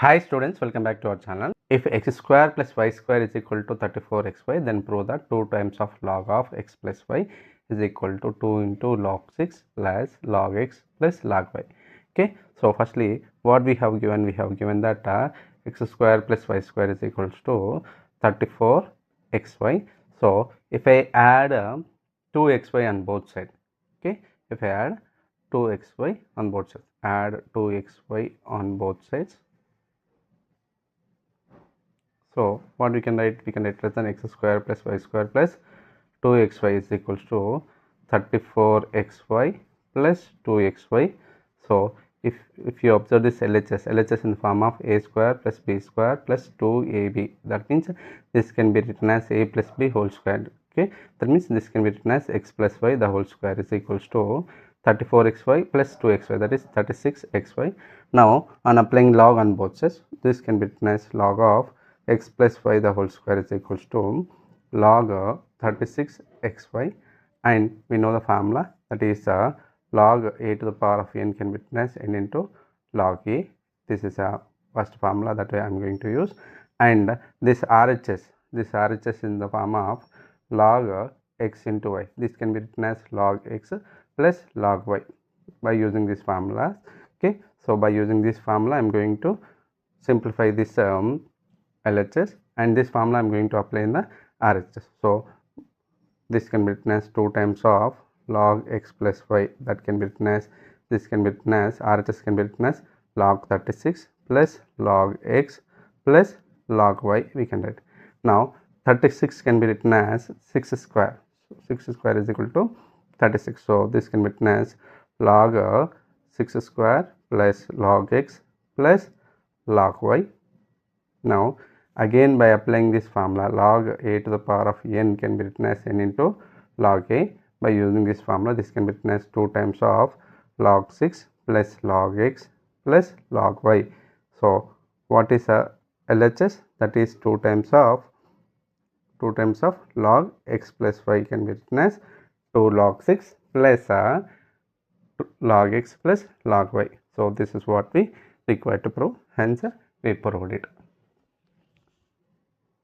Hi students, welcome back to our channel. If x square plus y square is equal to 34xy, then prove that 2 times of log of x plus y is equal to 2 into log 6 plus log x plus log y. Okay, so firstly what we have given that x square plus y square is equals to 34xy. So if I add 2xy on both sides, okay, if I add 2xy on both sides, add 2xy on both sides. So what we can write less than x square plus y square plus 2xy is equals to 34xy plus 2xy. So if you observe this LHS in the form of a square plus b square plus 2ab, that means this can be written as a plus b whole square. Okay, that means this can be written as x plus y the whole square is equals to 34xy plus 2xy, that is 36xy. Now on applying log on both sides, this can be written as log of x plus y the whole square is equals to log 36xy, and we know the formula, that is log a to the power of n can be written as n into log a. This is a first formula that I am going to use, and this RHS in the form of log x into y, this can be written as log x plus log y by using this formula. Okay, so by using this formula I am going to simplify this LHS, and this formula I am going to apply in the RHS. So this can be written as 2 times of log x plus y, that can be written as, this can be written as, RHS can be written as log 36 plus log x plus log y, we can write. Now 36 can be written as 6 square, so 6 square is equal to 36, so this can be written as log 6 square plus log x plus log y. Now again by applying this formula, log a to the power of n can be written as n into log a. By using this formula, this can be written as 2 times of log 6 plus log x plus log y. So what is a LHS? That is 2 times of log x plus y can be written as 2 log 6 plus log x plus log y. So this is what we require to prove, hence we proved it.